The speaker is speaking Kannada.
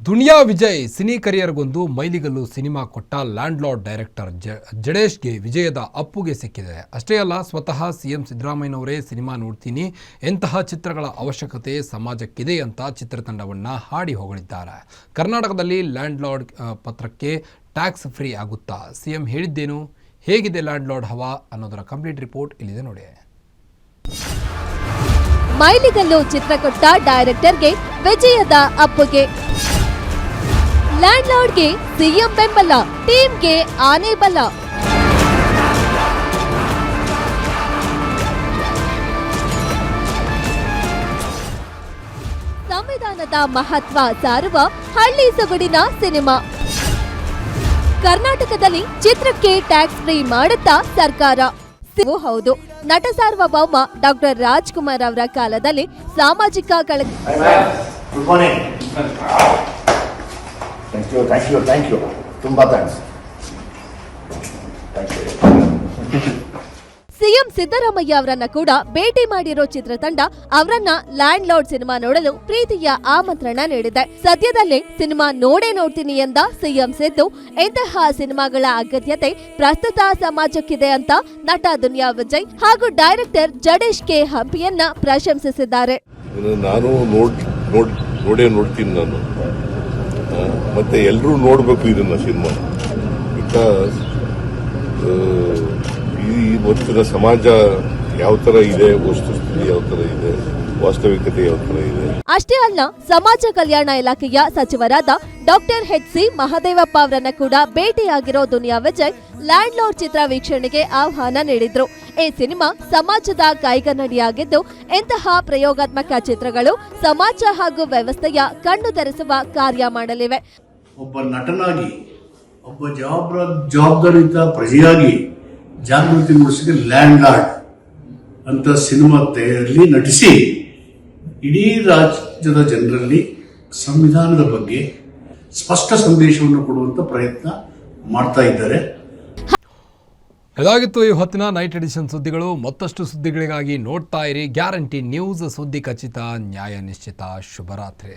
ದುನಿಯಾ ವಿಜಯ್ ಸಿನಿ ಕರಿಯರ್ಗೊಂದು ಮೈಲಿಗಲ್ಲು ಸಿನಿಮಾ ಕೊಟ್ಟ ಲ್ಯಾಂಡ್ಲಾರ್ಡ್ ಡೈರೆಕ್ಟರ್ ಜಡೇಶ್ಗೆ ವಿಜಯದ ಅಪ್ಪುಗೆ ಸಿಕ್ಕಿದೆ. ಅಷ್ಟೇ ಅಲ್ಲ, ಸ್ವತಃ ಸಿಎಂ ಸಿದ್ದರಾಮಯ್ಯನವರೇ ಸಿನಿಮಾ ನೋಡ್ತೀನಿ, ಎಂತಹ ಚಿತ್ರಗಳ ಅವಶ್ಯಕತೆ ಸಮಾಜಕ್ಕಿದೆ ಅಂತ ಚಿತ್ರತಂಡವನ್ನು ಹಾಡಿ ಹೊಗಳಿದ್ದಾರೆ. ಕರ್ನಾಟಕದಲ್ಲಿ ಲ್ಯಾಂಡ್ಲಾರ್ಡ್ ಪತ್ರಕ್ಕೆ ಟ್ಯಾಕ್ಸ್ ಫ್ರೀ ಆಗುತ್ತಾ? ಸಿಎಂ ಹೇಳಿದ್ದೇನು, ಹೇಗಿದೆ ಲ್ಯಾಂಡ್ಲಾರ್ಡ್ ಹವಾ ಅನ್ನೋದರ ಕಂಪ್ಲೀಟ್ ರಿಪೋರ್ಟ್ ಇಲ್ಲಿದೆ ನೋಡಿ. ಮೈಲಿಗಲ್ಲು ಚಿತ್ರ ಕೊಟ್ಟ ಡೈರೆಕ್ಟರ್ಗೆ ವಿಜಯದ ಅಪ್ಪುಗೆ, ಲ್ಯಾಂಡ್ಲಾರ್ಡ್ಗೆ ಸಿಎಂ ಬೆಂಬಲ, ಟೀಮ್ಗೆ ಆನೆ ಬಲ. ಸಂವಿಧಾನದ ಮಹತ್ವ ಸಾರುವ ಹಳ್ಳಿ ಸೊಗಡಿನ ಸಿನಿಮಾ. ಕರ್ನಾಟಕದಲ್ಲಿ ಚಿತ್ರಕ್ಕೆ ಟ್ಯಾಕ್ಸ್ ಫ್ರೀ ಮಾಡುತ್ತಾ ಸರ್ಕಾರ? ಹೌದು, ನಟ ಸಾರ್ವಭೌಮ ಡಾಕ್ಟರ್ ರಾಜ್ಕುಮಾರ್ ಅವರ ಕಾಲದಲ್ಲಿ ಸಾಮಾಜಿಕ ಸಿಎಂ ಸಿದ್ದರಾಮಯ್ಯ ಅವರನ್ನ ಕೂಡ ಭೇಟಿ ಮಾಡಿರೋ ಚಿತ್ರತಂಡ ಅವರನ್ನ ಲ್ಯಾಂಡ್ಲಾರ್ಡ್ ಸಿನಿಮಾ ನೋಡಲು ಪ್ರೀತಿಯ ಆಮಂತ್ರಣ ನೀಡಿದೆ. ಸದ್ಯದಲ್ಲೇ ಸಿನಿಮಾ ನೋಡ್ತೀನಿ ಎಂದ ಸಿಎಂ ಸಿದ್ದು, ಇಂತಹ ಸಿನಿಮಾಗಳ ಅಗತ್ಯತೆ ಪ್ರಸ್ತುತ ಸಮಾಜಕ್ಕಿದೆ ಅಂತ ನಟ ದುನಿಯಾ ವಿಜಯ್ ಹಾಗೂ ಡೈರೆಕ್ಟರ್ ಜಡೇಶ್ ಕೆ ಹಂಪಿಯನ್ನ ಪ್ರಶಂಸಿಸಿದ್ದಾರೆ. ನಾನು ನೋಡ್ತೀನಿ ನಾನು, ಮತ್ತೆ ಎಲ್ಲರೂ ನೋಡ್ಬೇಕು ಇದನ್ನ ಸಿನಿಮಾ. ಬಿಕಾಸ್ ಇವತ್ತಿನ ಸಮಾಜ ಯಾವ ತರ ಇದೆ, ವಸ್ತುಸ್ಥಿತಿ ಯಾವ ತರ ಇದೆ, ವಾಸ್ತವಿಕತೆ ಯಾವ ತರ ಇದೆ. ಅಷ್ಟೇ ಅಲ್ಲ, ಸಮಾಜ ಕಲ್ಯಾಣ ಇಲಾಖೆಯ ಸಚಿವರಾದ ಡಾಕ್ಟರ್ ಎಚ್.ಸಿ. ಮಹದೇವಪ್ಪ ಅವರನ್ನ ಕೂಡ ಭೇಟಿಯಾಗಿರೋ ದುನಿಯಾ ವಿಜಯ್ ಲ್ಯಾಂಡ್ಲಾರ್ಡ್ ಚಿತ್ರ ವೀಕ್ಷಣೆಗೆ ಆಹ್ವಾನ ನೀಡಿದ್ರು. ಈ ಸಿನಿಮಾ ಸಮಾಜದ ಕೈಗನ್ನಡಿಯಾಗಿದ್ದು, ಇಂತಹ ಪ್ರಯೋಗಾತ್ಮಕ ಚಿತ್ರಗಳು ಸಮಾಜ ಹಾಗೂ ವ್ಯವಸ್ಥೆಯ ಕಣ್ಣು ತೆರೆಸುವ ಕಾರ್ಯ ಮಾಡಲಿವೆ. ಒಬ್ಬ ನಟನಾಗಿ, ಒಬ್ಬ ಜವಾಬ್ದಾರಿಯುತ ಪ್ರಜೆಯಾಗಿ ಜಾಗೃತಿ ಮೂಡಿಸಿದ ಲ್ಯಾಂಡ್ಲಾರ್ಡ್ ಅಂತ ಸಿನಿಮಾದಲ್ಲಿ ನಟಿಸಿ ಇಡೀ ರಾಜ್ಯದ ಜನರಲ್ಲಿ ಸಂವಿಧಾನದ ಬಗ್ಗೆ ಸ್ಪಷ್ಟ ಸಂದೇಶವನ್ನು ಕೊಡುವಂತ ಪ್ರಯತ್ನ ಮಾಡ್ತಾ ಇದ್ದಾರೆ. ಇದಾಗಿತ್ತು ಈ ಹೊತ್ತಿನ ನೈಟ್ ಎಡಿಷನ್ ಸುದ್ದಿಗಳು. ಮತ್ತಷ್ಟು ಸುದ್ದಿಗಳಿಗಾಗಿ ನೋಡ್ತಾ ಇರಿ ಗ್ಯಾರಂಟಿ ನ್ಯೂಸ್. ಸುದ್ದಿ ಖಚಿತ, ನ್ಯಾಯ ನಿಶ್ಚಿತ. ಶುಭರಾತ್ರಿ.